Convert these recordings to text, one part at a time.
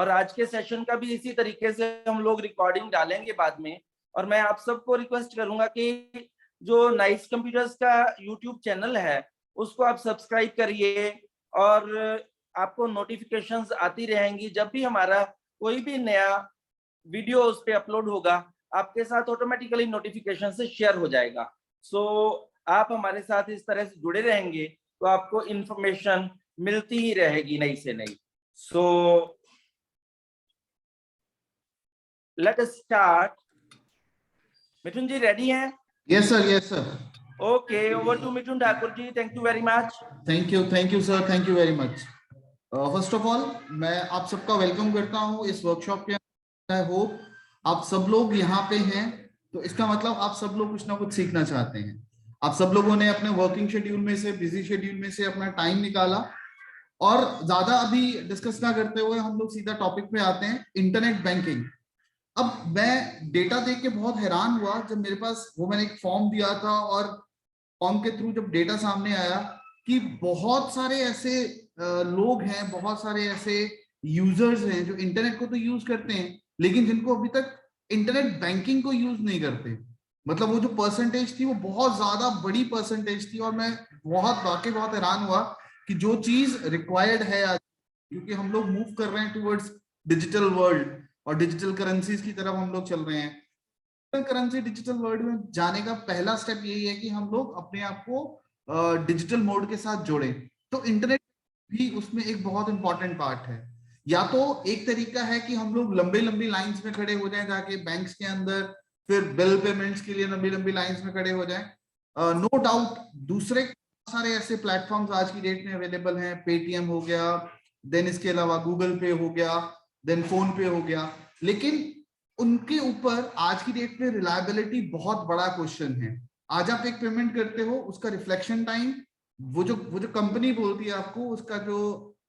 और आज के सेशन का भी इसी तरीके से हम लोग रिकॉर्डिंग डालेंगे बाद में। और मैं आप सबको रिक्वेस्ट करूंगा कि जो नाइस कंप्यूटर्स का यूट्यूब चैनल है उसको आप सब्सक्राइब करिए, और आपको नोटिफिकेशंस आती रहेंगी जब भी हमारा कोई भी नया वीडियो उस पे अपलोड होगा, आपके साथ ऑटोमेटिकली नोटिफिकेशन से शेयर हो जाएगा। सो आप हमारे साथ इस तरह से जुड़े रहेंगे तो आपको इंफॉर्मेशन मिलती ही रहेगी नई से नई। So let us start. Mithun ji ready हैं? Yes sir, yes sir. Okay, over to Mithun Thakur ji. Thank you very much. Thank you sir, thank you very much. First of all मैं आप सबका वेलकम करता हूं इस वर्कशॉप के। आई होप आप सब लोग यहाँ पे हैं, तो इसका मतलब आप सब लोग कुछ ना कुछ सीखना चाहते हैं। आप सब लोगों ने अपने वर्किंग शेड्यूल में से, बिजी शेड्यूल में से अपना टाइम निकाला। और ज्यादा अभी डिस्कस ना करते हुए हम लोग सीधा टॉपिक पे आते हैं, इंटरनेट बैंकिंग। अब मैं डेटा देख के बहुत हैरान हुआ जब मेरे पास वो मैंने एक फॉर्म दिया था, और फॉर्म के थ्रू जब डेटा सामने आया कि बहुत सारे ऐसे लोग हैं, बहुत सारे ऐसे यूजर्स हैं जो इंटरनेट को तो यूज करते हैं लेकिन जिनको अभी तक इंटरनेट बैंकिंग को यूज नहीं करते। मतलब वो जो परसेंटेज थी वो बहुत ज्यादा बड़ी परसेंटेज थी, और मैं वाकई बहुत हैरान हुआ कि जो चीज रिक्वायर्ड है आज, क्योंकि हम लोग मूव कर रहे हैं टुवर्ड्स डिजिटल वर्ल्ड और डिजिटल करेंसीज की तरफ हम लोग चल रहे हैं। करेंसी डिजिटल वर्ल्ड में जाने का पहला स्टेप यही है कि हम लोग अपने आप को डिजिटल मोड के साथ जोड़ें। तो इंटरनेट भी उसमें एक बहुत इंपॉर्टेंट पार्ट है। या तो एक तरीका है कि हम लोग लंबी लंबी लाइंस में खड़े हो जाएं जाके बैंक्स के अंदर, फिर बिल पेमेंट्स के लिए लंबी लंबी लाइंस में खड़े हो जाएं। नो डाउट दूसरे सारे ऐसे प्लेटफॉर्म्स आज की डेट में अवेलेबल हैं। पेटीएम हो गया, देन इसके अलावा गूगल पे हो गया, देन फोन पे हो गया। लेकिन उनके ऊपर आज की डेट में रिलायबिलिटी बहुत बड़ा क्वेश्चन है। आज आप एक पेमेंट करते हो, उसका रिफ्लेक्शन टाइम, वो जो कंपनी बोलती है आपको, उसका जो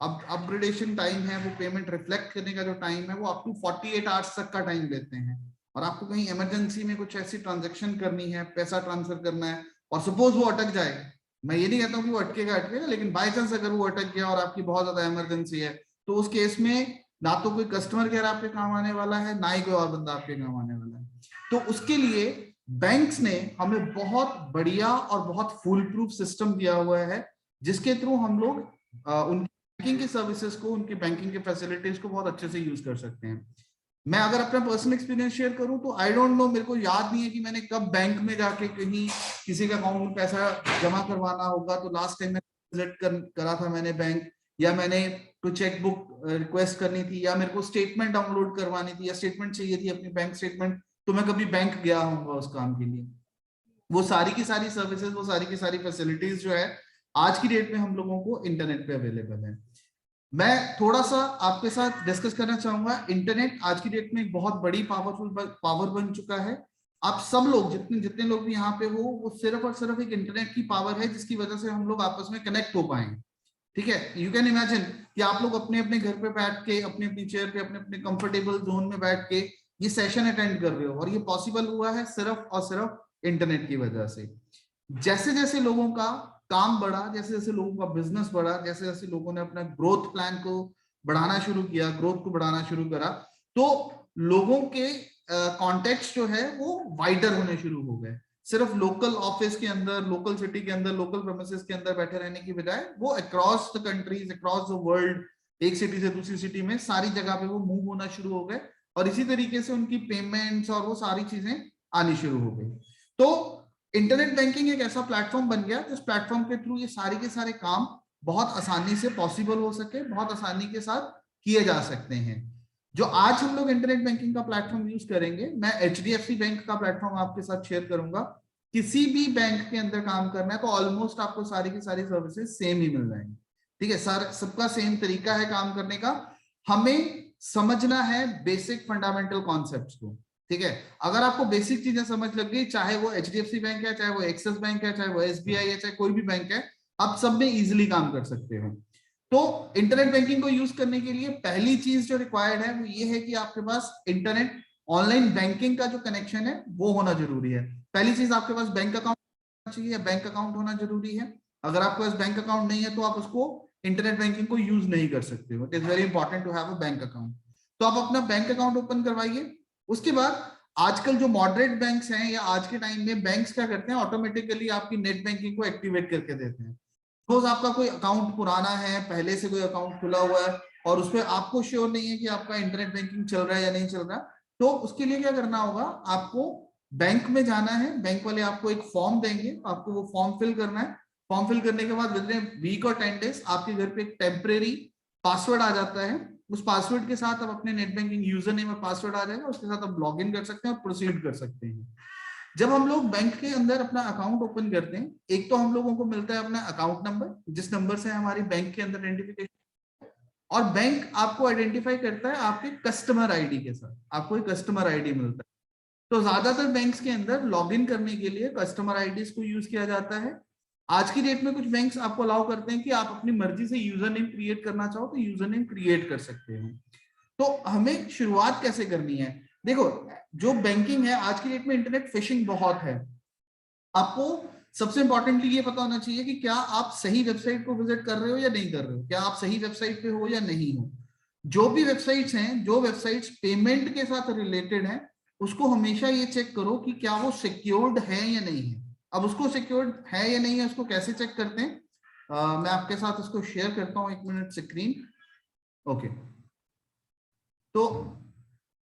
अपग्रेडेशन टाइम है, वो पेमेंट रिफ्लेक्ट करने का जो टाइम है, वो अप टू 48 आवर्स तक का टाइम लेते हैं। और आपको कहीं इमरजेंसी में कुछ ऐसी ट्रांजेक्शन करनी है, पैसा ट्रांसफर करना है, और सपोज वो अटक जाए, मैं ये नहीं कहता हूँ कि वो अटकेगा, लेकिन बाय चांस अगर वो अटक गया और आपकी बहुत ज्यादा इमरजेंसी है, तो उस केस में ना तो कोई कस्टमर केयर आपके काम आने वाला है, ना ही कोई और बंदा आपके काम आने वाला है। तो उसके लिए बैंक्स ने हमें बहुत बढ़िया और बहुत फुल प्रूफ सिस्टम दिया हुआ है, जिसके थ्रू हम लोग उनकी बैंकिंग की सर्विसेज को, उनकी बैंकिंग के फैसिलिटीज को बहुत अच्छे से यूज कर सकते हैं। मैं अगर अपना पर्सनल एक्सपीरियंस शेयर करूं तो आई डोंट नो, मेरे को याद नहीं है कि मैंने कब बैंक में जाके कहीं किसी का अकाउंट में पैसा जमा करवाना होगा। तो लास्ट टाइम मैंने विजिट करा था मैंने बैंक, या मैंने कोई चेकबुक रिक्वेस्ट करनी थी, या मेरे को स्टेटमेंट डाउनलोड करवानी थी, या स्टेटमेंट चाहिए थी अपनी बैंक स्टेटमेंट, तो मैं कभी बैंक गया हूँ उस काम के लिए। वो सारी की सारी सर्विसेज, वो सारी की सारी फैसिलिटीज जो है आज की डेट में हम लोगों को इंटरनेट पे अवेलेबल है। मैं थोड़ा सा आपके साथ डिस्कस करना चाहूंगा। इंटरनेट आज की डेट में एक बहुत बड़ी पावर बन चुका है। आप सब लोग, जितने जितने लोग भी यहाँ पे हो, वो सिर्फ और सिर्फ एक इंटरनेट की पावर है जिसकी वजह से हम लोग आपस में कनेक्ट हो पाए। ठीक है, यू कैन इमेजिन कि आप लोग अपने अपने घर पे बैठ के, अपने अपनी चेयर पे, अपने अपने कंफर्टेबल जोन में बैठ के ये सेशन अटेंड कर रहे हो, और ये पॉसिबल हुआ है सिर्फ और सिर्फ इंटरनेट की वजह से। जैसे जैसे लोगों का काम बढ़ा, जैसे जैसे लोगों का बिजनेस बढ़ा, जैसे जैसे लोगों ने अपना ग्रोथ प्लान को बढ़ाना शुरू किया, ग्रोथ को बढ़ाना शुरू करा, तो लोगों के कॉन्टेक्ट जो है वो वाइडर होने शुरू हो गए। सिर्फ लोकल ऑफिस के अंदर, लोकल सिटी के अंदर, लोकल प्रेमिसेस के अंदर बैठे रहने की बजाय वो across the countries, across the world, एक सिटी से दूसरी सिटी में सारी जगह पे वो मूव होना शुरू हो गए। और इसी तरीके से उनकी पेमेंट्स और वो सारी चीजें आनी शुरू हो गई। तो इंटरनेट बैंकिंग एक ऐसा प्लेटफॉर्म बन गया जिस प्लेटफॉर्म के थ्रू ये सारे के सारे काम बहुत आसानी से पॉसिबल हो सके, बहुत आसानी के साथ किए जा सकते हैं। जो आज हम लोग इंटरनेट बैंकिंग का प्लेटफॉर्म यूज करेंगे, मैं एचडीएफसी बैंक का प्लेटफॉर्म आपके साथ शेयर करूंगा। किसी भी बैंक के अंदर काम करना है तो ऑलमोस्ट आपको सारी की सारी सर्विसेज सेम ही मिल जाएंगी। ठीक है, सर सबका सेम तरीका है काम करने का। हमें समझना है बेसिक फंडामेंटल कॉन्सेप्ट्स को। ठीक है, अगर आपको बेसिक चीजें समझ लग गई, चाहे वो एचडीएफसी बैंक है, चाहे वो एक्सिस बैंक है, चाहे वो एसबीआई है, चाहे कोई भी बैंक है, आप सब में इजिली काम कर सकते हो। तो इंटरनेट बैंकिंग को यूज करने के लिए पहली चीज जो रिक्वायर्ड है वो ये है कि आपके पास इंटरनेट ऑनलाइन बैंकिंग का जो कनेक्शन है वो होना जरूरी है। पहली चीज, आपके पास बैंक अकाउंट होना चाहिए, बैंक अकाउंट होना जरूरी है। अगर आपके पास बैंक अकाउंट नहीं है तो आप उसको इंटरनेट बैंकिंग को यूज नहीं कर सकते हो। It is very important to have a bank account. तो आप अपना बैंक अकाउंट ओपन करवाइए। उसके बाद आजकल जो मॉडरेट बैंक्स हैं या आज के टाइम में बैंक्स क्या करते हैं, ऑटोमेटिकली आपकी नेट बैंकिंग को एक्टिवेट करके देते हैं। सपोज आपका कोई अकाउंट पुराना है, पहले से कोई अकाउंट खुला हुआ है और उसपे आपको श्योर नहीं है कि आपका इंटरनेट बैंकिंग चल रहा है या नहीं चल रहा, तो उसके लिए क्या करना होगा, आपको बैंक में जाना है। बैंक वाले आपको एक फॉर्म देंगे, आपको वो फॉर्म फिल करना है। फॉर्म फिल करने के बाद विद इन वीक और 10 डेज आपके घर पे एक टेम्परेरी पासवर्ड आ जाता है। उस पासवर्ड के साथ आप अपने नेट बैंकिंग यूजर नेम और पासवर्ड आ जाएगा, उसके साथ आप लॉग इन कर सकते हैं और प्रोसीड कर सकते हैं। जब हम लोग बैंक के अंदर अपना अकाउंट ओपन करते हैं, एक तो हम लोगों को मिलता है अपना अकाउंट नंबर, जिस नंबर से हमारी बैंक के अंदर आइडेंटिफिकेशन, और बैंक आपको आइडेंटिफाई करता है आपके कस्टमर आईडी के साथ, आपको एक कस्टमर आईडी मिलता है। तो ज्यादातर बैंक्स के अंदर लॉगिन करने के लिए कस्टमर आईडी को यूज किया जाता है। आज की डेट में कुछ बैंक्स आपको अलाउ करते हैं कि आप अपनी मर्जी से यूजर नेम क्रिएट करना चाहो तो यूजर नेम क्रिएट कर सकते हो। तो हमें शुरुआत कैसे करनी है, देखो जो बैंकिंग है आज की डेट में इंटरनेट फिशिंग बहुत है। आपको सबसे इंपॉर्टेंटली ये पता होना चाहिए कि क्या आप सही वेबसाइट को विजिट कर रहे हो या नहीं कर रहे हो, क्या आप सही वेबसाइट पे हो या नहीं हो। जो भी वेबसाइट्स हैं, जो वेबसाइट्स पेमेंट के साथ रिलेटेड हैं, उसको हमेशा ये चेक करो कि क्या वो सिक्योर्ड है या नहीं है। अब उसको सिक्योर्ड है या नहीं है उसको कैसे चेक करते हैं, मैं आपके साथ उसको शेयर करता हूं, 1 मिनट स्क्रीन। ओके, तो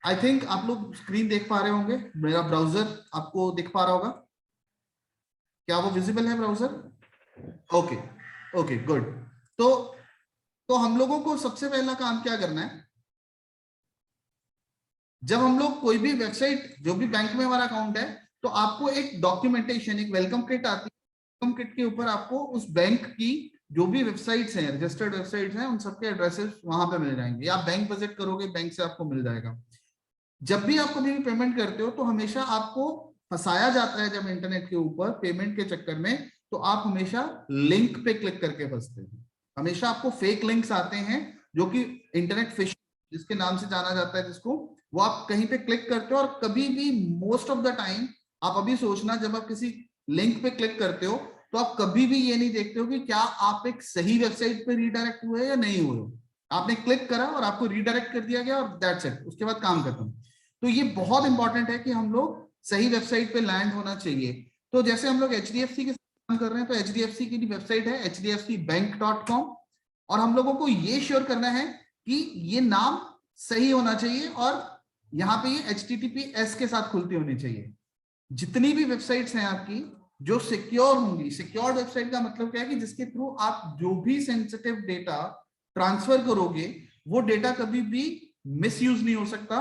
आई थिंक आप लोग स्क्रीन देख पा रहे होंगे, मेरा ब्राउजर आपको दिख पा रहा होगा, क्या वो विजिबल है ब्राउजर? Okay okay good. तो हम लोगों को सबसे पहला काम क्या करना है, जब हम लोग कोई भी वेबसाइट, जो भी बैंक में हमारा अकाउंट है, तो आपको एक डॉक्यूमेंटेशन, एक वेलकम किट आती है। वेलकम किट के ऊपर आपको उस बैंक की जो भी वेबसाइट्स हैं, रजिस्टर्ड वेबसाइट्स हैं, उन सबके एड्रेसेस वहां पे मिल जाएंगे, या आप बैंक विजिट करोगे बैंक से आपको मिल जाएगा। जब भी आप कभी भी पेमेंट करते हो तो हमेशा आपको फंसाया जाता है, जब इंटरनेट के ऊपर पेमेंट के चक्कर में, तो आप हमेशा लिंक पे क्लिक करके फंसते हैं। हमेशा आपको फेक लिंक्स आते हैं जो कि इंटरनेट फिशिंग जिसके नाम से जाना जाता है, जिसको वो आप कहीं पे क्लिक करते हो, और कभी भी मोस्ट ऑफ द टाइम आप अभी सोचना, जब आप किसी लिंक पे क्लिक करते हो तो आप कभी भी ये नहीं देखते हो कि क्या आप एक सही वेबसाइट पे रीडायरेक्ट हुए या नहीं हुए। आपने क्लिक करा और आपको रीडायरेक्ट कर दिया गया और दैट्स इट, उसके बाद काम खत्म। तो ये बहुत इंपॉर्टेंट है कि हम लोग सही वेबसाइट पे लैंड होना चाहिए। तो जैसे हम लोग HDFC के साथ काम कर रहे हैं, तो HDFC की वेबसाइट है hdfcbank.com, और हम लोगों को ये श्योर करना है कि ये नाम सही होना चाहिए और यहाँ पे ये HTTPS के साथ खुलती होनी चाहिए। जितनी भी वेबसाइट्स हैं आपकी जो सिक्योर होंगी, सिक्योर वेबसाइट का मतलब क्या है कि जिसके थ्रू आप जो भी सेंसिटिव डेटा ट्रांसफर करोगे वो डेटा कभी भी मिसयूज नहीं हो सकता।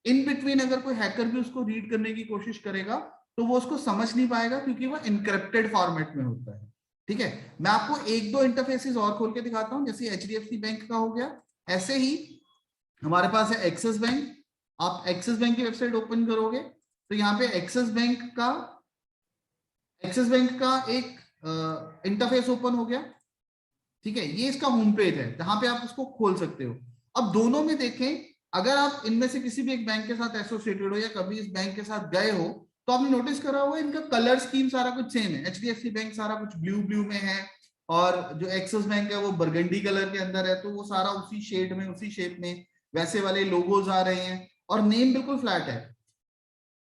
इन बिटवीन अगर कोई हैकर भी उसको रीड करने की कोशिश करेगा तो वो उसको समझ नहीं पाएगा, क्योंकि वो इनक्रिप्टेड फॉर्मेट में होता है। ठीक है, मैं आपको 1-2 इंटरफेसेस और खोल के दिखाता हूं। जैसे HDFC बैंक का हो गया, ऐसे ही हमारे पास है एक्सिस बैंक। आप एक्सिस बैंक की वेबसाइट ओपन करोगे तो यहाँ पे एक्सिस बैंक का एक इंटरफेस ओपन हो गया। ठीक है, ये इसका होम पेज है जहां पे आप उसको खोल सकते हो। अब दोनों में देखें, अगर आप इनमें से किसी भी एक बैंक के साथ एसोसिएटेड हो या कभी इस बैंक के साथ गए हो, तो आपने नोटिस करा होगा इनका कलर स्कीम सारा कुछ सेम है। HDFC बैंक सारा कुछ ब्लू में है, और जो एक्सिस बैंक है वो बरगंडी कलर के अंदर है, तो वो सारा उसी शेड में, उसी शेप में वैसे वाले लोगोज आ रहे हैं, और नेम बिल्कुल फ्लैट है।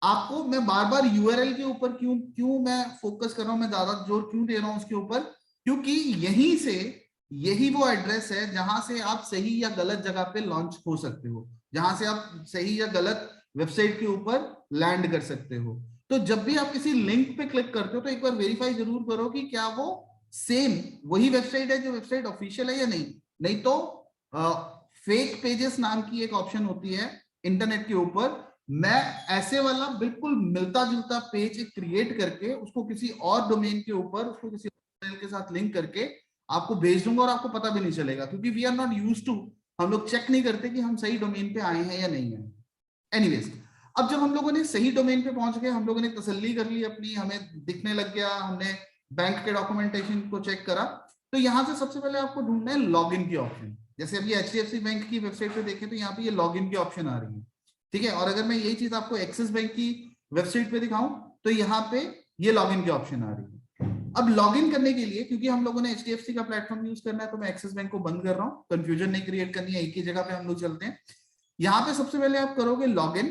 आपको मैं बार बार URL के ऊपर क्यों मैं फोकस कर रहा हूं, मैं ज्यादा जोर क्यों दे रहा हूं उसके ऊपर, क्योंकि यही वो एड्रेस है जहां से आप सही या गलत जगह पे लॉन्च हो सकते हो, जहां से आप सही या गलत वेबसाइट के ऊपर लैंड कर सकते हो। तो जब भी आप किसी लिंक पे क्लिक करते हो तो एक बार वेरीफाई जरूर करो कि क्या वो सेम वही वेबसाइट है जो वेबसाइट ऑफिशियल है या नहीं तो फेक पेजेस नाम की एक ऑप्शन होती है इंटरनेट के ऊपर। मैं ऐसे वाला बिल्कुल मिलता जुलता पेज क्रिएट करके उसको किसी और डोमेन के ऊपर, उसको किसी के साथ लिंक करके आपको भेज दूंगा, और आपको पता भी नहीं चलेगा, क्योंकि we are not used to, हम लोग चेक नहीं करते कि हम सही डोमेन पे आए हैं या नहीं है। एनीवेज, अब जब हम लोगों ने सही डोमेन पे पहुंच गए, हम लोगों ने तसल्ली कर ली अपनी, हमें दिखने लग गया, हमने बैंक के डॉक्यूमेंटेशन को चेक करा, तो यहाँ से सबसे पहले आपको ढूंढना है लॉगिन की ऑप्शन। जैसे अभी HDFC बैंक की वेबसाइट पे देखें तो यहाँ पे ये लॉगिन की ऑप्शन आ रही है। ठीक है, और अगर मैं यही चीज आपको एक्सिस बैंक की वेबसाइट पे दिखाऊं तो यहाँ पे ये लॉगिन की ऑप्शन आ रही है। अब लॉगिन करने के लिए, क्योंकि हम लोगों ने HDFC का प्लेटफॉर्म यूज करना है, तो मैं एक्सिस बैंक को बंद कर रहा हूँ, कंफ्यूजन नहीं क्रिएट करनी है, एक ही जगह पे हम लोग चलते हैं। यहाँ पे सबसे पहले आप करोगे लॉगिन।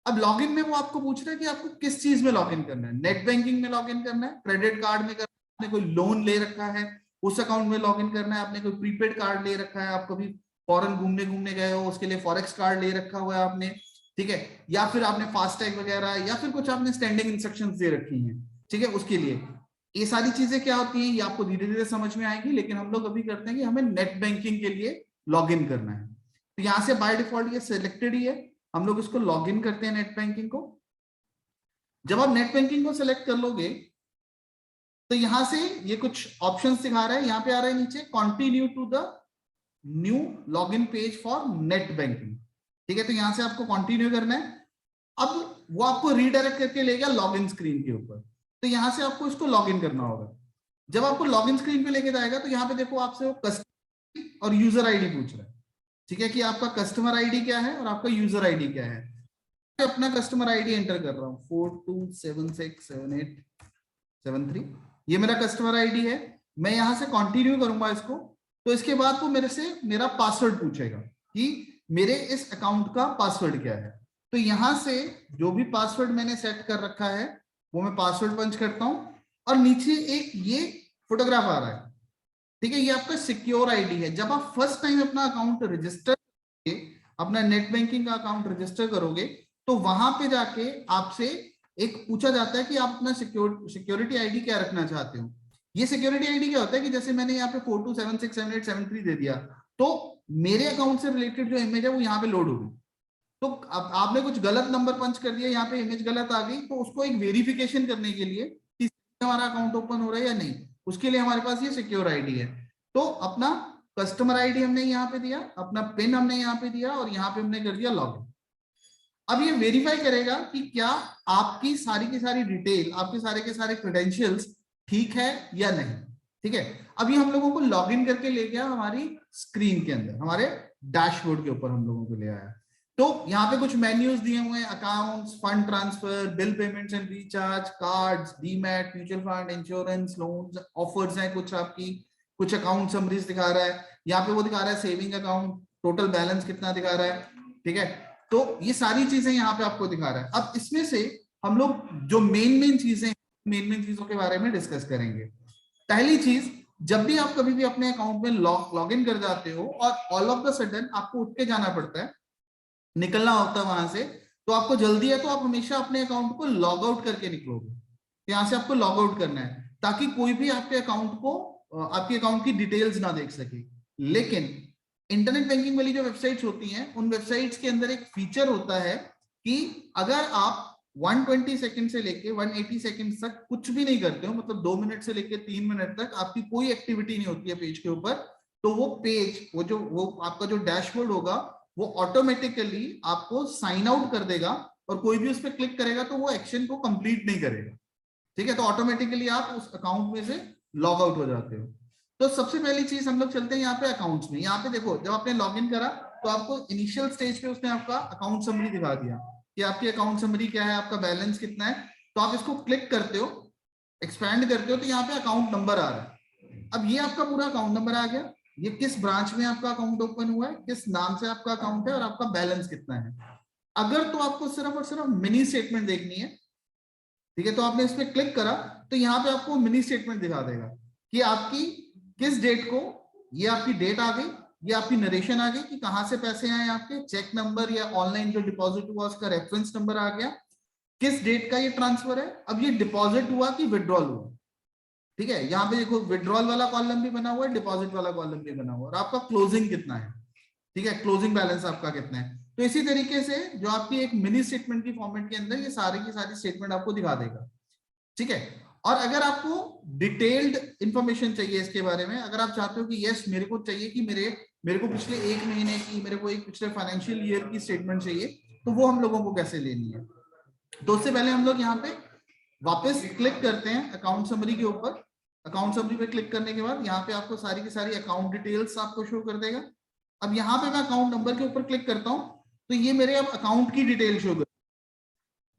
अब लॉगिन में वो आपको पूछ रहा है कि आपको किस चीज में लॉगिन करना है, नेट बैंकिंग में लॉगिन करना है, क्रेडिट कार्ड में करना है, आपने कोई लोन ले रखा है उस अकाउंट में लॉगिन करना है, आपने कोई प्रीपेड कार्ड ले रखा है, आप कभी फॉरेन घूमने गए हो उसके लिए फॉरेक्स कार्ड ले रखा हुआ है आपने, ठीक है, या फिर आपने फास्टैग वगैरह या फिर कुछ आपने स्टैंडिंग इंस्ट्रक्शंस दे रखी हैं, ठीक है, उसके लिए ये सारी चीजें क्या होती हैं ये आपको धीरे धीरे समझ में आएगी। लेकिन हम लोग अभी करते हैं कि हमें नेट बैंकिंग के लिए लॉगिन करना है, तो यहाँ से बाय डिफॉल्ट ये सिलेक्टेड ही है, हम लोग इसको लॉगिन करते हैं नेट बैंकिंग को। जब आप नेट बैंकिंग को सिलेक्ट कर लोगे तो यहां से ये कुछ ऑप्शंस दिखा रहा है, यहाँ पे आ रहा है नीचे continue to the new login page for net banking, ठीक है, तो यहां से आपको कंटिन्यू करना है। अब वो आपको रीडायरेक्ट करके ले गया लॉगिन स्क्रीन के ऊपर, तो यहां से आपको इसको लॉगिन करना होगा। जब आपको लॉगिन स्क्रीन पे लेके जाएगा तो यहाँ पे देखो आपसे वो कस्टमर और यूजर आईडी पूछ रहा है, ठीक है, कि आपका कस्टमर आईडी क्या है और आपका यूजर आईडी क्या है। मैं अपना कस्टमर आईडी एंटर कर रहा हूँ 42767873, ये मेरा कस्टमर आईडी है। मैं यहां से कंटिन्यू करूंगा इसको, तो इसके बाद वो मेरे से मेरा पासवर्ड पूछेगा कि मेरे इस अकाउंट का पासवर्ड क्या है। तो यहां से जो भी पासवर्ड मैंने सेट कर रखा है वो मैं पासवर्ड पंच करता हूं, और नीचे एक ये फोटोग्राफ आ रहा है, ठीक है, ये आपका सिक्योर आईडी है। जब आप फर्स्ट टाइम अपना अकाउंट रजिस्टर, अपना नेट बैंकिंग का अकाउंट रजिस्टर करोगे तो वहां पे जाके आपसे एक पूछा जाता है कि आप अपना सिक्योरिटी आईडी क्या रखना चाहते हो। ये सिक्योरिटी आईडी क्या होता है कि जैसे मैंने यहाँ पे 42767873 दे दिया तो मेरे अकाउंट से रिलेटेड जो इमेज है वो यहाँ पे लोड होगी। तो अब आपने कुछ गलत नंबर पंच कर दिया, यहाँ पे इमेज गलत आ गई, तो उसको एक वेरिफिकेशन करने के लिए कि हमारा अकाउंट ओपन हो रहा है या नहीं, उसके लिए हमारे पास ये सिक्योर आईडी है। तो अपना कस्टमर आईडी हमने यहाँ पे दिया, अपना पिन हमने यहाँ पे दिया और यहाँ पे हमने कर दिया लॉगिन। अब ये वेरीफाई करेगा कि क्या आपकी सारी की सारी डिटेल, आपके सारे के सारे क्रेडेंशियल्स ठीक है या नहीं, ठीक है। अभी हम लोगों को लॉगिन करके ले गया हमारी स्क्रीन के अंदर, हमारे डैशबोर्ड के ऊपर हम लोगों को ले आया। तो यहाँ पे कुछ मेन्यूज दिए हुए हैं, accounts, fund transfer, bill payments and recharge, cards, demat, mutual fund, insurance, loans, offers हैं कुछ आपकी, कुछ अकाउंट समरीज दिखा रहा है, यहाँ पे वो दिखा रहा है सेविंग अकाउंट, टोटल बैलेंस कितना दिखा रहा है, ठीक है। तो ये सारी चीजें यहाँ पे आपको दिखा रहा है। अब इसमें से हम लोग जो मेन चीजों के बारे में डिस्कस करेंगे। पहली चीज, जब भी आप कभी भी अपने अकाउंट में लॉग इन कर जाते हो और ऑल ऑफ द सडन आपको उठ के जाना पड़ता है, निकलना होता है वहां से, तो आपको जल्दी है तो आप हमेशा अपने अकाउंट को लॉग आउट करके निकलोगे। यहां से आपको लॉग आउट करना है ताकि कोई भी आपके अकाउंट को, आपके अकाउंट की डिटेल्स ना देख सके। लेकिन इंटरनेट बैंकिंग वाली जो वेबसाइट्स होती हैं उन वेबसाइट्स के अंदर एक फीचर होता है कि अगर आप 120 सेकंड से लेके 180 सेकंड तक कुछ भी नहीं करते हो, मतलब 2 मिनट से लेके 3 मिनट तक आपकी कोई एक्टिविटी नहीं होती है पेज के ऊपर, तो वो पेज, वो आपका जो डैशबोर्ड होगा वो ऑटोमेटिकली आपको साइन आउट कर देगा, और कोई भी उस पर क्लिक करेगा तो वो एक्शन को कंप्लीट नहीं करेगा, ठीक है। तो ऑटोमेटिकली आप उस अकाउंट में से लॉग आउट हो जाते हो। तो सबसे पहली चीज हम लोग चलते हैं यहाँ पे अकाउंट्स में। यहाँ पे देखो, जब आपने लॉग इन करा तो आपको इनिशियल स्टेज पे उसने आपका अकाउंट समरी दिखा दिया कि आपकी अकाउंट समरी क्या है, आपका बैलेंस कितना है। तो आप इसको क्लिक करते हो, एक्सपैंड करते हो, तो यहाँ पे अकाउंट नंबर आ रहा है। अब ये आपका पूरा अकाउंट नंबर आ गया, ये किस ब्रांच में आपका अकाउंट ओपन हुआ है, किस नाम से आपका अकाउंट है और आपका बैलेंस कितना है। अगर तो आपको सिर्फ और सिर्फ मिनी स्टेटमेंट देखनी है, ठीक है, तो आपने इस पर क्लिक करा तो यहाँ पे आपको मिनी स्टेटमेंट दिखा देगा कि आपकी किस डेट को, ये आपकी डेट आ गई, ये आपकी नरेशन आ गई कि कहां से पैसे आए आपके, चेक नंबर या ऑनलाइन जो डिपॉजिट हुआ उसका रेफरेंस नंबर आ गया, किस डेट का ये ट्रांसफर है, अब ये डिपॉजिट हुआ कि विड्रॉल हुआ, ठीक है। यहाँ पे देखो विड्रॉल वाला कॉलम भी बना हुआ है, डिपॉजिट वाला कॉलम भी बना हुआ है, और आपका क्लोजिंग कितना है, ठीक है, क्लोजिंग बैलेंस आपका कितना है। तो इसी तरीके से जो आपकी एक मिनी स्टेटमेंट की फॉर्मेट के अंदर ये सारी की सारी स्टेटमेंट आपको दिखा देगा, ठीक है। और अगर आपको डिटेल्ड इंफॉर्मेशन चाहिए इसके बारे में, अगर आप चाहते हो कि यस मेरे को चाहिए कि मेरे को पिछले 1 महीने की, मेरे को एक पिछले फाइनेंशियल ईयर की स्टेटमेंट चाहिए, तो वो हम लोगों को कैसे लेनी है। तो उससे पहले हम लोग यहाँ पे वापस क्लिक करते हैं अकाउंट समरी के ऊपर। अकाउंट समरी पे क्लिक करने के बाद यहाँ पे आपको सारी की सारी अकाउंट डिटेल्स आपको शो कर देगा। अब यहाँ पे मैं अकाउंट नंबर के ऊपर क्लिक करता हूँ तो ये मेरे अब अकाउंट की डिटेल शो कर,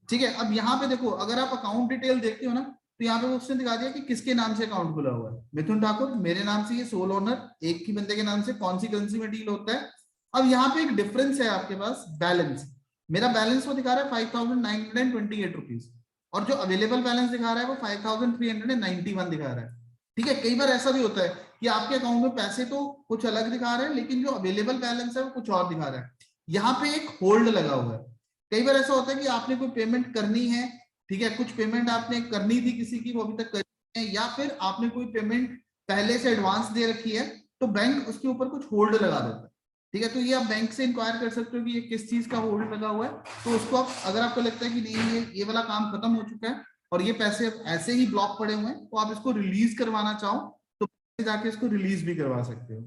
ठीक है। अब यहाँ पे देखो, अगर आप अकाउंट डिटेल देखते हो ना तो यहाँ पे उसने दिखा दिया कि किसके नाम से अकाउंट खुला हुआ है। मिथुन ठाकुर मेरे नाम से, ये सोल ओनर, एक ही बंदे के नाम से, कौन सी करेंसी में डील होता है, अब यहाँ पे एक डिफरेंस है आपके पास, बैलेंस। मेरा बैलेंस वो दिखा रहा है 5,928 रुपीज, और जो अवेलेबल बैलेंस दिखा रहा है वो 5,391 दिखा रहा है। ठीक है, कई बार ऐसा भी होता है कि आपके अकाउंट में पैसे तो कुछ अलग दिखा रहे हैं, लेकिन जो अवेलेबल बैलेंस है वो कुछ और दिखा रहा है। यहाँ पे एक होल्ड लगा हुआ है। कई बार ऐसा होता है कि आपने कोई पेमेंट करनी है, ठीक है, कुछ पेमेंट आपने करनी थी किसी की, वो अभी तक करी है, या फिर आपने कोई पेमेंट पहले से एडवांस दे रखी है, तो बैंक उसके ऊपर कुछ होल्ड लगा देता है। ठीक है, तो ये आप बैंक से इंक्वायर कर सकते हो कि ये किस चीज का होल्ड लगा हुआ है। तो उसको आप, अगर आपको लगता है कि नहीं ये वाला काम खत्म हो चुका है और ये पैसे ऐसे ही ब्लॉक पड़े हुए हैं, तो आप इसको रिलीज करवाना चाहो तो जाके इसको रिलीज भी करवा सकते हो।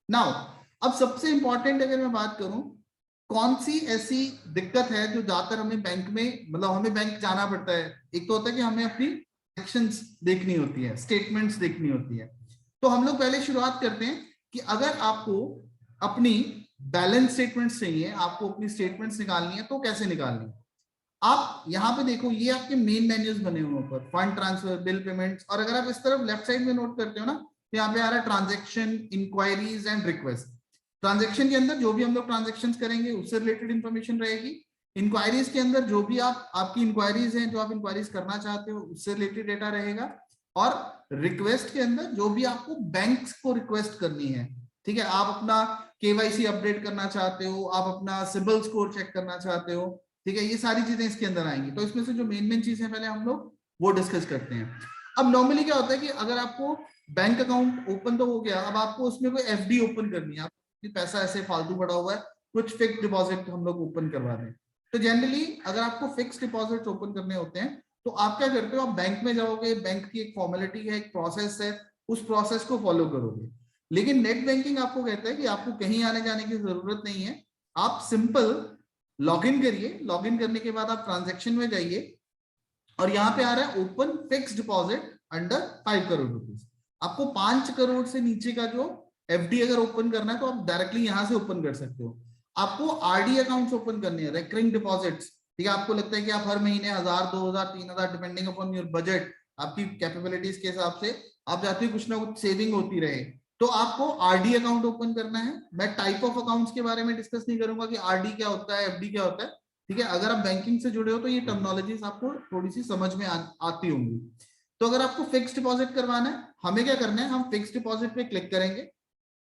नाउ अब सबसे इंपॉर्टेंट अगर मैं बात करूं, कौन सी ऐसी दिक्कत है जो ज्यादातर हमें बैंक में, मतलब हमें बैंक जाना पड़ता है। एक तो होता है कि हमें अपनी ट्रांजैक्शंस देखनी होती है, स्टेटमेंट्स देखनी होती है। तो हम लोग पहले शुरुआत करते हैं कि अगर आपको अपनी बैलेंस स्टेटमेंट्स चाहिए, आपको अपनी स्टेटमेंट्स निकालनी है, तो कैसे निकालनी है। आप यहाँ पे देखो, ये आपके मेन मेन्यूज बने हुए ऊपर, फंड ट्रांसफर, बिल पेमेंट्स, और अगर आप इस तरफ लेफ्ट साइड में नोट करते हो ना, तो यहाँ पे आ रहा है transaction, inquiries and request. Transaction के अंदर जो भी हम लोग ट्रांजेक्शन करेंगे उससे रिलेटेड इंफॉर्मेशन रहेगी। इंक्वायरीज के अंदर जो भी आपकी इंक्वायरीज हैं, जो आप इंक्वायरीज करना चाहते हो, उससे रिलेटेड डेटा रहेगा। और रिक्वेस्ट के अंदर जो भी आपको बैंक को रिक्वेस्ट करनी है, ठीक है, आप अपना केवाईसी अपडेट करना चाहते हो, आप अपना सिबिल स्कोर चेक करना चाहते हो, ठीक है, ये सारी चीजें इसके अंदर आएंगी। तो इसमें से जो मेन चीजें पहले हम लोग वो डिस्कस करते हैं। अब नॉर्मली क्या होता है कि अगर आपको बैंक अकाउंट ओपन तो हो गया, अब आपको उसमें कोई एफडी ओपन करनी है, पैसा ऐसे फालतू पड़ा हुआ है, कुछ फिक्स डिपॉजिट हम लोग ओपन करवा दें। तो जनरली अगर आपको फिक्स डिपॉजिट ओपन करने होते हैं, तो आप क्या करते हो, आप बैंक में जाओगे, बैंक की एक फॉर्मेलिटी है, एक प्रोसेस है, उस प्रोसेस को फॉलो करोगे। लेकिन नेट बैंकिंग आपको कहता है कि आपको कहीं आने जाने की जरूरत नहीं है, आप सिंपल लॉगिन करिए। लॉगिन करने के बाद आप ट्रांजैक्शन में जाइए, और यहाँ पे आ रहा है open fix deposit under 5 crore rupees. आपको 5 करोड़ से नीचे का जो एफडी अगर ओपन करना है, तो आप डायरेक्टली यहां से ओपन कर सकते हो। आपको आरडी अकाउंट्स ओपन करने हैं, रिकरिंग डिपॉजिट्स, ठीक है, आपको लगता है कि आप हर महीने 1000, 2000, 3000 डिपेंडिंग अपॉन योर बजट, आपकी कैपेबिलिटीज के हिसाब से आप चाहते हो कुछ ना कुछ सेविंग होती रहे, तो आपको आरडी अकाउंट ओपन करना है। मैं टाइप ऑफ अकाउंट्स के बारे में डिस्कस नहीं करूंगा कि आरडी क्या होता है, एफडी क्या होता है, ठीक है। अगर आप बैंकिंग से जुड़े हो तो ये टर्मिनोलॉजीज आपको थोड़ी सी समझ में आती होंगी। तो अगर आपको फिक्स डिपॉजिट करवाना है, हमें क्या करना है, हम फिक्स डिपॉजिट पे क्लिक करेंगे,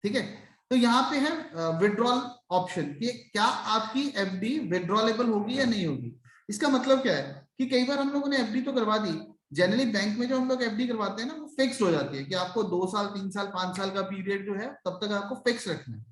ठीक है। तो यहाँ पे है विड्रॉल ऑप्शन, कि क्या आपकी एफडी विड्रॉलेबल होगी या नहीं होगी। इसका मतलब क्या है कि कई बार हम लोगों ने एफडी तो करवा दी, जनरली बैंक में जो हम लोग एफडी करवाते हैं ना, वो फिक्स्ड हो जाती है कि आपको 2 साल, 3 साल, 5 साल का पीरियड जो है तब तक आपको फिक्स रखना है।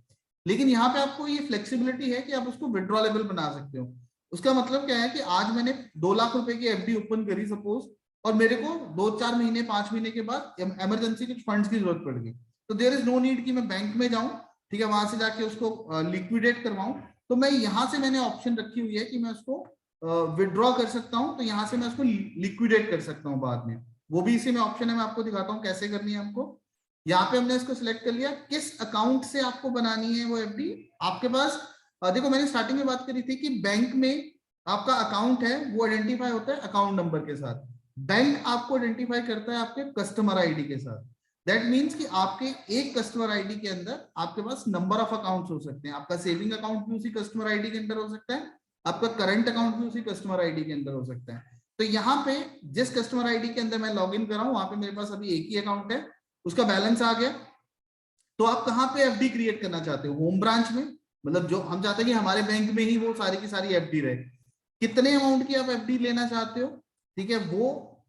लेकिन यहाँ पे आपको ये फ्लेक्सिबिलिटी है कि आप उसको विड्रॉलेबल बना सकते हो। उसका मतलब क्या है कि आज मैंने 2 लाख रुपए की एफडी ओपन करी सपोज, और मेरे को 2-4 महीने, 5 महीने के बाद इमरजेंसी कुछ फंड्स की जरूरत पड़ गई, तो देयर इज नो नीड कि मैं बैंक में जाऊं, ठीक है, वहां से जाके उसको लिक्विडेट करवाऊं। तो मैं यहाँ से मैंने ऑप्शन रखी हुई है कि मैं उसको विड्रॉ कर सकता हूँ, तो यहाँ से मैं उसको लिक्विडेट कर सकता हूँ बाद में। वो भी इसी में ऑप्शन है, मैं आपको दिखाता हूँ कैसे करनी है हमको। यहाँ पे हमने इसको सिलेक्ट कर लिया, किस अकाउंट से आपको बनानी है वो एफडी। आपके पास देखो, मैंने स्टार्टिंग में बात करी थी कि बैंक में आपका अकाउंट है वो आइडेंटिफाई होता है अकाउंट नंबर के साथ, बैंक आपको आइडेंटिफाई करता है आपके कस्टमर आईडी के साथ। दैट मीन्स कि आपके एक कस्टमर आईडी के अंदर आपके पास नंबर ऑफ अकाउंट्स हो सकते हैं। आपका सेविंग अकाउंट भी उसी कस्टमर आईडी के अंदर हो सकता है, आपका करंट अकाउंट भी उसी कस्टमर आईडी के अंदर हो सकता है। तो यहाँ पे जिस कस्टमर आईडी के अंदर मैं लॉग इन कर रहा हूँ, वहां पे मेरे पास अभी एक ही अकाउंट है, उसका बैलेंस आ गया। तो आप कहाँ पे एफडी क्रिएट करना चाहते हो, होम ब्रांच में, मतलब जो हम चाहते हैं कि हमारे बैंक में ही वो सारी की सारी एफडी रहे। कितने अमाउंट की आप एफडी लेना चाहते हो, ठीक है, वो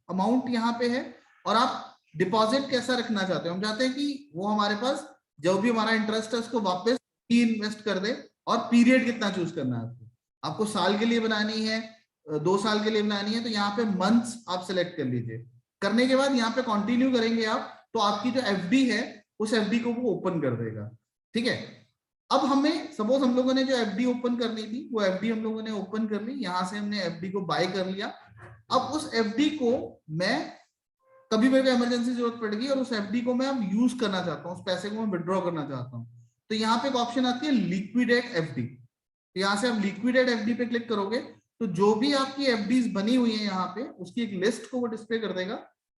अमाउंट यहाँ पे है। और आप डिपॉजिट कैसा रखना चाहते हो, हम चाहते हैं कि वो हमारे पास जो भी हमारा इंटरेस्ट है उसको वापस इन्वेस्ट कर दे। और पीरियड कितना चूज करना है आपको, आपको साल के लिए बनानी है, 2 साल के लिए बनानी है, तो यहाँ पे मंथ्स आप सिलेक्ट कर लीजिए। करने के बाद यहाँ पे कंटिन्यू करेंगे आप, तो आपकी जो एफडी है उस एफडी को वो ओपन कर देगा, ठीक है। अब हमें सपोज हम लोगों ने जो एफडी ओपन करनी थी, वो एफडी हम लोगों ने ओपन कर ली, यहां से हमने एफडी को बाय कर लिया। अब उस एफडी को मैं, कभी मेरे को इमरजेंसी जरूरत पड़ेगी और उस एफडी को मैं अब यूज करना चाहता हूँ, उस पैसे को मैं विड्रॉ करना चाहता हूँ, तो यहाँ पे एक ऑप्शन आती है लिक्विडेट एफडी। तो यहाँ से आप लिक्विडेट एफडी पे क्लिक करोगे, तो जो भी आपकी एफडीज बनी हुई है यहाँ पे, उसकी एक लिस्ट को वो डिस्प्ले कर देगा,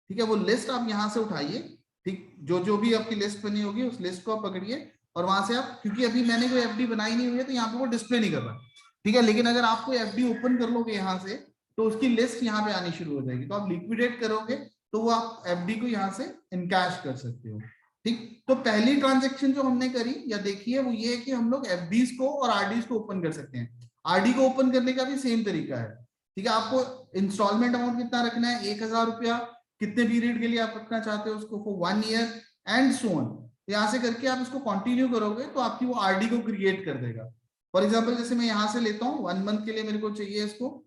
ठीक है। वो लिस्ट आप यहाँ से उठाइए, ठीक, जो जो भी आपकी लिस्ट बनी होगी उस लिस्ट को आप पकड़िए, और वहां से आप, क्योंकि अभी मैंने कोई एफडी बनाई नहीं हुई है तो यहाँ पे वो डिस्प्ले नहीं कर रहा, ठीक है। लेकिन अगर आप कोई एफडी ओपन कर लोगे यहाँ से तो उसकी लिस्ट यहाँ पे आनी शुरू हो जाएगी, तो आप लिक्विडेट करोगे तो वो आप एफडी को यहाँ से इनकैश कर सकते हो, ठीक। तो पहली ट्रांजेक्शन जो हमने करी या देखी है वो ये है कि हम लोग एफडीज को और आरडीज को ओपन कर सकते हैं। आरडी को ओपन करने का भी सेम तरीका है, ठीक है। आपको इंस्टॉलमेंट अमाउंट कितना रखना है, 1000 रुपया, कितने पीरियड के लिए आप रखना चाहते हो उसको, for 1 year and so on. यहाँ से करके आप इसको कंटिन्यू करोगे तो आपकी वो आरडी को क्रिएट कर देगा। फॉर एग्जाम्पल जैसे मैं यहाँ से लेता हूँ 1 मंथ के लिए मेरे को चाहिए इसको,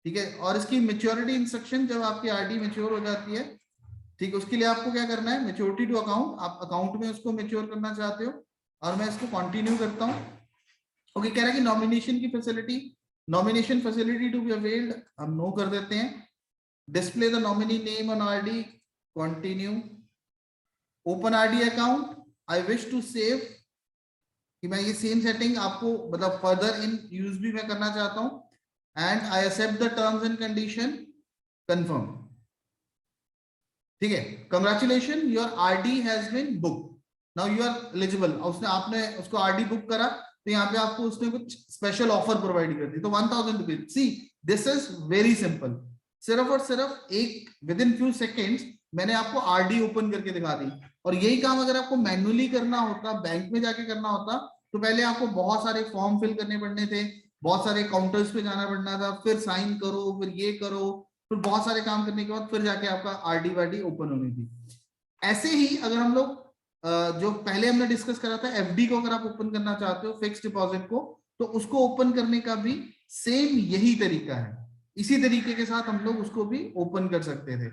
ठीक है। और इसकी मेच्योरिटी इंस्ट्रक्शन, जब आपकी आरडी मेच्योर हो जाती है, ठीक, उसके लिए आपको क्या करना है, मेच्योरिटी टू अकाउंट, आप अकाउंट में उसको मेच्योर करना चाहते हो। और मैं इसको कंटिन्यू करता हूँ। ओके, कह रहा है कि नॉमिनेशन की facility, nomination facility to be availed, हम नो कर देते हैं। Display the nominee name on RD, continue. Open RD account, I wish to save, कि मैं ये सेम सेटिंग आपको मतलब फर्दर इन यूज भी मैं करना चाहता हूं। And I accept the terms and condition, confirm, ठीक है। Congratulation, your RD has been book, now you are eligible. उसने आपने उसको आरडी बुक करा तो यहाँ पे आपको उसने कुछ स्पेशल ऑफर प्रोवाइड कर दी, तो 1000 rupees. See this is very simple, सिर्फ और सिर्फ एक विद इन फ्यू सेकेंड्स मैंने आपको आरडी ओपन करके दिखा दी। और यही काम अगर आपको मैन्युअली करना होता, बैंक में जाके करना होता, तो पहले आपको बहुत सारे फॉर्म फिल करने पड़ने थे, बहुत सारे काउंटर्स पे जाना पड़ना था, फिर साइन करो, फिर ये करो, फिर बहुत सारे काम करने के बाद फिर जाके आपका आरडी वारडी ओपन होनी थी। ऐसे ही अगर हम लोग जो पहले हमने डिस्कस करा था एफडी को अगर आप ओपन करना चाहते हो, फिक्स डिपॉजिट को, तो उसको ओपन करने का भी सेम यही तरीका है। इसी तरीके के साथ हम लोग उसको भी ओपन कर सकते थे।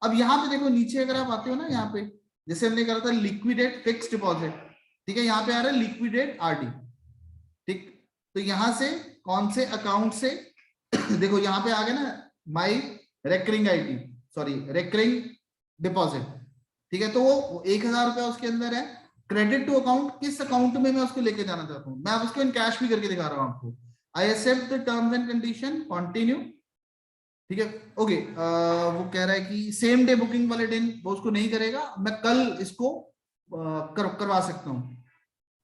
अब यहाँ पे देखो नीचे अगर आप आते हो ना, यहाँ पे जैसे हमने करा था लिक्विडेट फिक्स डिपॉजिट, ठीक है, यहाँ पे आ रहा है लिक्विडेट आरडी, ठीक। तो यहाँ से कौन से अकाउंट से देखो यहाँ पे आ गया ना, my recurring ID, sorry recurring deposit, ठीक है। तो वो 1000 रुपया उसके अंदर है। क्रेडिट टू अकाउंट, किस अकाउंट में मैं उसको लेके जाना चाहता हूँ, मैं अब उसको इन कैश भी करके दिखा रहा हूँ आपको। I accept the terms and condition, continue, ठीक है। ओके, वो कह रहा है कि सेम डे बुकिंग वाले दिन वो उसको नहीं करेगा, मैं कल इसको करवा सकता हूँ।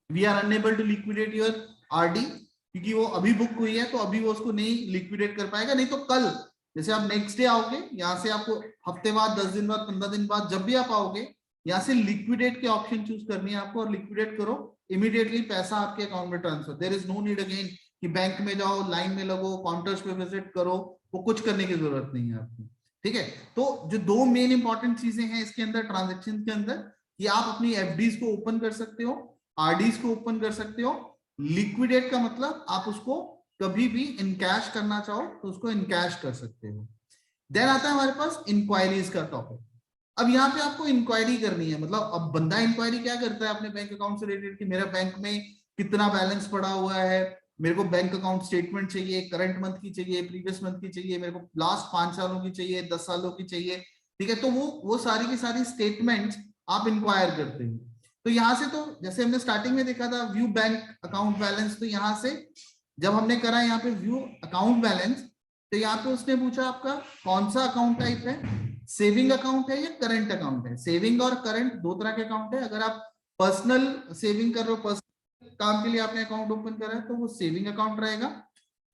We are unable to liquidate your RD, क्योंकि वो अभी बुक हुई है तो अभी वो उसको नहीं लिक्विडेट कर पाएगा। नहीं तो कल जैसे आप नेक्स्ट डे आओगे, यहाँ से आपको हफ्ते बाद, 10 दिन बाद, 15 दिन बाद जब भी आप आओगे, यहाँ से लिक्विडेट के ऑप्शन चूज करनी है आपको, और लिक्विडेट करो, इमीडिएटली पैसा आपके अकाउंट में transfer. There is no need again कि बैंक में जाओ, लाइन में लगो, काउंटर्स पे विजिट करो, वो कुछ करने की जरूरत नहीं है आपको, ठीक है। तो जो दो मेन इंपॉर्टेंट चीजें हैं इसके अंदर, ट्रांजेक्शन के अंदर, कि आप अपनी एफडीज को ओपन कर सकते हो, आरडीज को ओपन कर सकते हो। लिक्विडेट का मतलब आप उसको कभी भी इनकैश करना चाहो तो उसको इनकैश कर सकते हो। देन आता है हमारे पास इंक्वायरीज का टॉपिक। अब यहाँ पे आपको इंक्वायरी करनी है, मतलब अब बंदा इंक्वायरी क्या करता है अपने बैंक अकाउंट से रिलेटेड, कि मेरा बैंक में कितना बैलेंस पड़ा हुआ है, मेरे को बैंक अकाउंट स्टेटमेंट चाहिए, करंट मंथ की चाहिए, प्रीवियस मंथ की चाहिए, मेरे को लास्ट 5 सालों की चाहिए, 10 सालों की चाहिए, ठीक है। तो वो सारी की सारी स्टेटमेंट्स आप इंक्वायर करते हो। तो यहाँ से, तो जैसे हमने स्टार्टिंग में देखा था व्यू बैंक अकाउंट बैलेंस, तो यहाँ से जब हमने करा यहाँ पे व्यू अकाउंट बैलेंस, तो यहाँ पे उसने पूछा आपका कौन सा अकाउंट टाइप है, सेविंग अकाउंट है या करंट अकाउंट है। सेविंग और करंट दो तरह के अकाउंट है। अगर आप पर्सनल सेविंग कर रहे हो, पर्सनल काम के लिए आपने अकाउंट ओपन करा है, तो वो सेविंग अकाउंट रहेगा।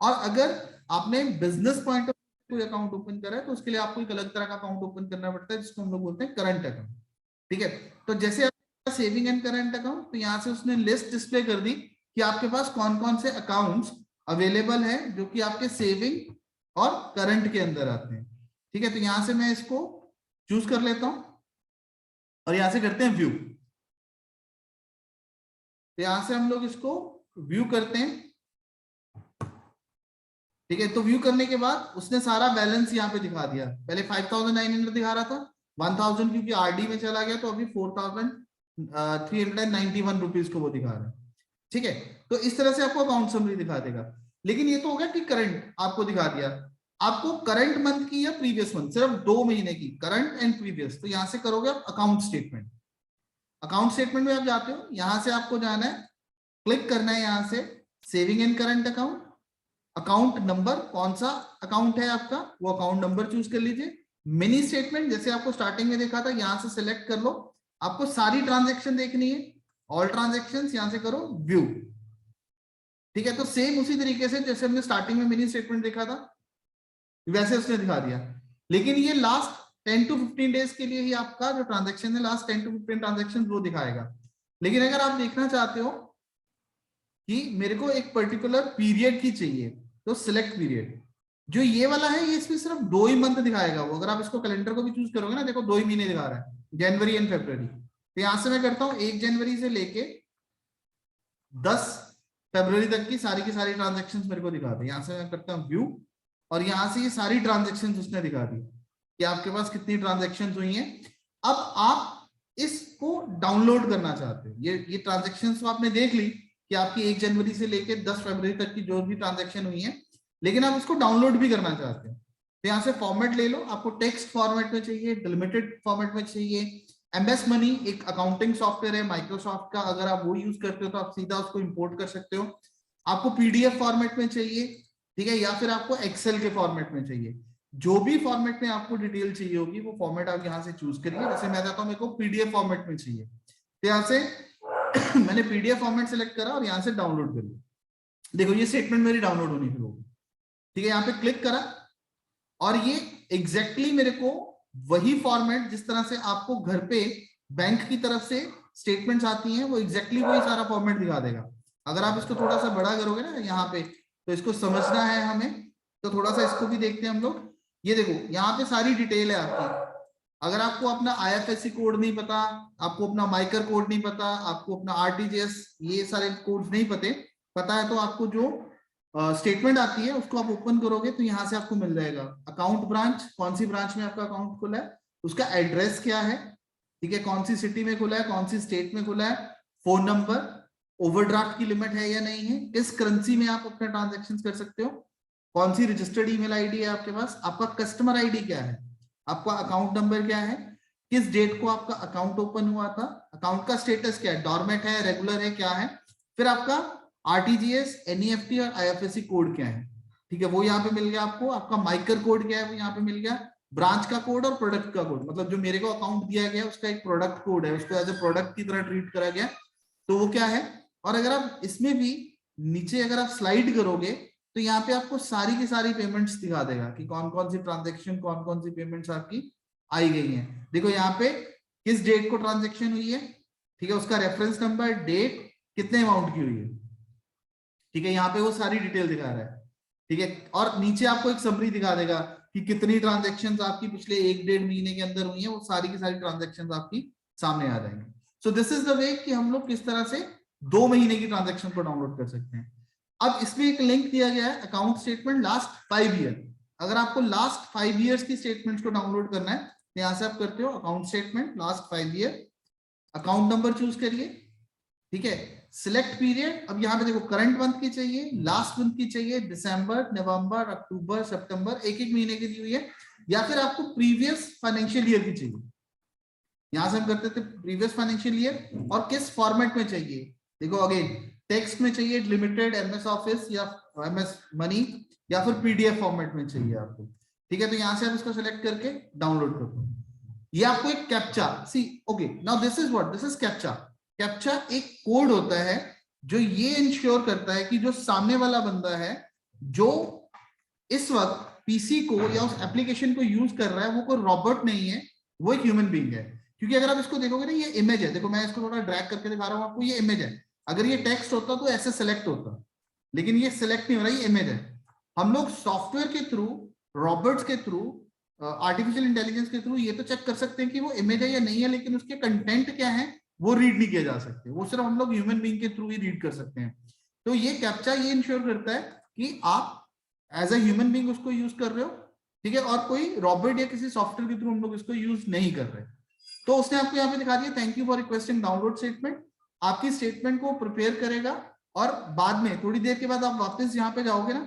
और अगर आपने बिजनेस पॉइंट ऑफ कोई अकाउंट ओपन करा है तो उसके लिए आपको एक अलग तरह का अकाउंट ओपन करना पड़ता है, जिसको हम लोग बोलते हैं करंट अकाउंट, ठीक है। तो जैसे सेविंग एंड करंट अकाउंट, तो यहाँ से उसने लिस्ट डिस्प्ले कर दी कि आपके पास कौन कौन से अकाउंट्स अवेलेबल है जो कि आपके सेविंग और करंट के अंदर आते हैं, ठीक है। तो यहां से मैं इसको चूज कर लेता हूं और यहां से करते हैं व्यू। तो यहां से हम लोग इसको व्यू करते हैं, ठीक है। तो व्यू करने के बाद उसने सारा बैलेंस यहाँ पे दिखा दिया। पहले 5900 दिखा रहा था, 1000 क्योंकि आरडी में चला गया, तो अभी 4391 रुपीज को वो दिखा रहा है, ठीक है। तो इस तरह से आपको अकाउंट समरी दिखा देगा। लेकिन ये तो हो गया कि करंट आपको दिखा दिया। आपको करंट मंथ की या प्रीवियस मंथ, सिर्फ 2 महीने की, करंट एंड प्रीवियस, तो यहां से करोगे आप अकाउंट स्टेटमेंट। अकाउंट स्टेटमेंट में आप जाते हो, यहां से आपको जाना है, क्लिक करना है यहां से saving and current account, account number, कौन सा अकाउंट है आपका वो अकाउंट नंबर चूज कर लीजिए। मिनी स्टेटमेंट जैसे आपको स्टार्टिंग में देखा था, यहां से सिलेक्ट कर लो। आपको सारी ट्रांजेक्शन देखनी है, ऑल ट्रांजेक्शंस यहां से करो व्यू, ठीक है। तो सेम उसी तरीके से जैसे हमने स्टार्टिंग में मिनी स्टेटमेंट देखा था वैसे उसने दिखा दिया, लेकिन ये लास्ट 10 to 15 डेज के लिए ही आपका जो ट्रांजेक्शन है लास्ट 10 to 15 ट्रांजेक्शन वो दिखाएगा। लेकिन अगर आप देखना चाहते हो कि मेरे को एक पर्टिकुलर पीरियड की चाहिए तो सिलेक्ट पीरियड, जो ये वाला है ये इसमें सिर्फ 2 ही मंथ दिखाएगा वो। अगर आप इसको कैलेंडर को भी चूज करोगे ना, देखो 2 ही महीने दिखा रहा है, जनवरी एंड फरवरी। तो यहां से मैं करता हूं 1 जनवरी से लेके 10 फरवरी तक की सारी ट्रांजेक्शन्स मेरे को दिखा दे। यहां से मैं करता हूं व्यू और यहां से ये सारी ट्रांजेक्शन्स उसने दिखा दी कि आपके पास कितनी ट्रांजेक्शन्स हुई हैं। अब आप इसको डाउनलोड करना चाहते हो, ये ट्रांजेक्शन्स तो आपने देख ली कि आपकी 1 जनवरी से लेके 10 फरवरी तक की जो भी ट्रांजेक्शन हुई है, लेकिन आप उसको डाउनलोड भी करना चाहते हो। तो यहाँ से फॉर्मेट ले लो, आपको टेक्स्ट फॉर्मेट में चाहिए, डिलिमिटेड फॉर्मेट में चाहिए। एमएस मनी एक अकाउंटिंग सॉफ्टवेयर है माइक्रोसॉफ्ट का, अगर आप वो यूज करते हो तो आप सीधा उसको इंपोर्ट कर सकते हो। आपको पीडीएफ फॉर्मेट में चाहिए, ठीक है, या फिर आपको एक्सेल के फॉर्मेट में चाहिए। जो भी फॉर्मेट में आपको डिटेल चाहिए होगी वो फॉर्मेट आप यहाँ से चूज करिए। जैसे मैं कहता हूँ मेरे को पीडीएफ फॉर्मेट में चाहिए, तो यहाँ से मैंने पीडीएफ फॉर्मेट सेलेक्ट करा और यहाँ से डाउनलोड कर लिया। देखो ये स्टेटमेंट मेरी डाउनलोड होनी शुरू होगी, ठीक है। यहाँ पे क्लिक करा और ये एग्जैक्टली मेरे को वही फॉर्मेट जिस तरह से आपको घर पे बैंक की तरफ से स्टेटमेंट्स आती हैं वो एग्जैक्टली वही सारा फॉर्मेट दिखा देगा। अगर आप इसको थोड़ा सा बड़ा करोगे ना यहाँ पे, तो इसको समझना है हमें, तो थोड़ा सा इसको भी देखते हैं हम लोग। ये देखो यहाँ पे सारी डिटेल है आपकी। अगर आपको अपना IFSC कोड नहीं पता, आपको अपना माइकर कोड नहीं पता, आपको अपना RTGS ये सारे कोड्स नहीं पता है, तो आपको जो स्टेटमेंट आती है उसको आप ओपन करोगे तो यहाँ से आपको मिल जाएगा अकाउंट ब्रांच, कौन सी ब्रांच में आपका अकाउंट खुला है, उसका एड्रेस क्या है, ठीक है, कौन सी सिटी में खुला है, कौन सी स्टेट में खुला है, फोन नंबर, ओवरड्राफ्ट की लिमिट है या नहीं है, किस करेंसी में आप अपने ट्रांजेक्शन कर सकते हो, कौन सी रजिस्टर्ड ईमेल आईडी है आपके पास, आपका कस्टमर आईडी क्या है, आपका अकाउंट नंबर क्या है, किस डेट को आपका अकाउंट ओपन हुआ था, अकाउंट का स्टेटस क्या है, डॉर्मेंट है, रेगुलर है, क्या है, फिर आपका RTGS, NEFT और IFSC कोड क्या है, ठीक है, वो यहाँ पे मिल गया आपको। आपका माइकर कोड क्या है वो यहाँ पे मिल गया, ब्रांच का कोड और प्रोडक्ट का कोड, मतलब जो मेरे को अकाउंट दिया गया उसका एक प्रोडक्ट कोड है, उसको एज ए प्रोडक्ट की तरह ट्रीट करा गया, तो वो क्या है। और अगर आप इसमें भी नीचे अगर आप स्लाइड करोगे तो यहाँ पे आपको सारी की सारी पेमेंट्स दिखा देगा कि कौन कौन सी ट्रांजेक्शन, कौन कौन सी पेमेंट्स आपकी आई गई हैं। देखो यहाँ पे किस डेट को ट्रांजेक्शन हुई है, ठीक है, उसका रेफरेंस नंबर, डेट, कितने अमाउंट की हुई है, ठीक है, यहाँ पे वो सारी डिटेल दिखा रहा है, ठीक है। और नीचे आपको एक समरी दिखा देगा कि कितनी ट्रांजेक्शंस आपकी पिछले 1-1.5 महीने के अंदर हुई है, वो सारी की सारी ट्रांजेक्शंस आपकी सामने आ जाएंगे। So this is the way कि हम लोग किस तरह से 2 महीने की ट्रांजेक्शन को डाउनलोड कर सकते हैं। अब इसमें एक लिंक दिया गया है अकाउंट स्टेटमेंट लास्ट 5 ईयर। अगर आपको लास्ट 5 ईयर्स की स्टेटमेंट्स को डाउनलोड करना है तो यहाँ से आप करते हो account statement last 5 year, account number choose करिए, ठीक है, सिलेक्ट पीरियड। अब यहाँ पे देखो करंट मंथ की चाहिए, लास्ट मंथ की चाहिए, दिसंबर, नवंबर, अक्टूबर, सितंबर, एक महीने की दी हुई है, या फिर आपको प्रीवियस फाइनेंशियल ईयर की चाहिए। यहां से हम करते थे प्रीवियस फाइनेंशियल ईयर, और किस फॉर्मेट में चाहिए, देखो अगेन टेक्स्ट में चाहिए, लिमिटेड, MS ऑफिस या MS मनी, या फिर PDF फॉर्मेट में चाहिए आपको, ठीक है। तो यहां से आप इसको सेलेक्ट करके डाउनलोड कर दो। ये आपको एक captcha, see okay, now this is what, this is captcha. Captcha एक कोड होता है जो ये इंश्योर करता है कि जो सामने वाला बंदा है जो इस वक्त पीसी को या उस एप्लीकेशन को यूज कर रहा है वो कोई रोबोट नहीं है, वो एक ह्यूमन बीइंग है। क्योंकि अगर आप इसको देखोगे ना, ये इमेज है, देखो मैं इसको थोड़ा ड्रैग करके दिखा रहा हूं आपको, ये इमेज है। अगर ये टेक्स्ट होता तो ऐसे सेलेक्ट होता, लेकिन ये सिलेक्ट नहीं हो रहा, ये इमेज है। हम लोग सॉफ्टवेयर के थ्रू, रॉबोट्स के थ्रू, आर्टिफिशियल इंटेलिजेंस के थ्रू ये तो चेक कर सकते हैं कि वो इमेज है या नहीं है, लेकिन उसके कंटेंट क्या है वो रीड नहीं किया जा सकते, वो सिर्फ हम लोग ह्यूमन बीइंग के थ्रू ही रीड कर सकते हैं। तो ये कैप्चा ये इंश्योर करता है कि आप एज ए ह्यूमन बीइंग उसको यूज कर रहे हो, ठीक है, और कोई रॉबोट या किसी सॉफ्टवेयर के थ्रू हम लोग इसको यूज नहीं कर रहे। तो उसने आपको यहाँ पे दिखा दिया, thank you for requesting download statement. आपकी स्टेटमेंट को प्रिपेयर करेगा और बाद में थोड़ी देर के बाद आप वापस यहाँ पे जाओगे ना,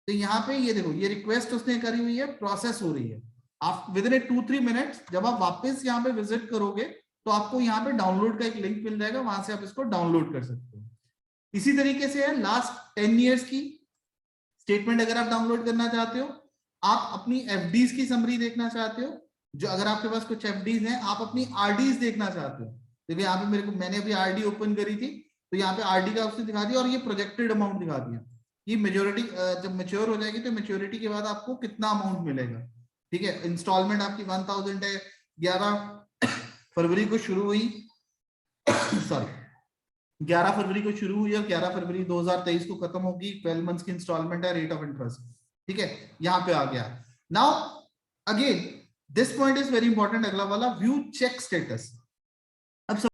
तो यहाँ पे ये देखो ये रिक्वेस्ट उसने करी हुई है, प्रोसेस हो रही है। आप विद इन 2-3 मिनट्स जब आप वापस यहाँ पे विजिट करोगे तो आपको यहाँ पे डाउनलोड का एक लिंक मिल जाएगा, वहां से आप इसको डाउनलोड कर सकते हो। इसी तरीके से है लास्ट 10 ईयर्स की स्टेटमेंट अगर आप डाउनलोड करना चाहते हो, आप अपनी FDs की समरी देखना चाहते हो, जो अगर आपके पास कुछ FDs हैं, आप अपनी RDs देखना चाहते हो, देखिए यहाँ पे मेरे को, मैंने अभी आरडी ओपन करी थी, तो यहाँ पे आरडी का ऑप्शन दिखा दिया और ये प्रोजेक्टेड अमाउंट दिखा दिया। ये मेजोरिटी जब मेच्योर हो जाएगी तो मेच्योरिटी के बाद आपको कितना अमाउंट मिलेगा। ठीक है, इंस्टॉलमेंट आपकी 1000 है, 11 फरवरी को शुरू हुई सॉरी 11 फरवरी को शुरू हुई और 11 फरवरी 2023 को खत्म होगी। 12 मंथ्स की इंस्टॉलमेंट है, रेट ऑफ इंटरेस्ट। ठीक है, यहाँ पे आ गया। Now again this point is very important, अगला वाला व्यू चेक स्टेटस।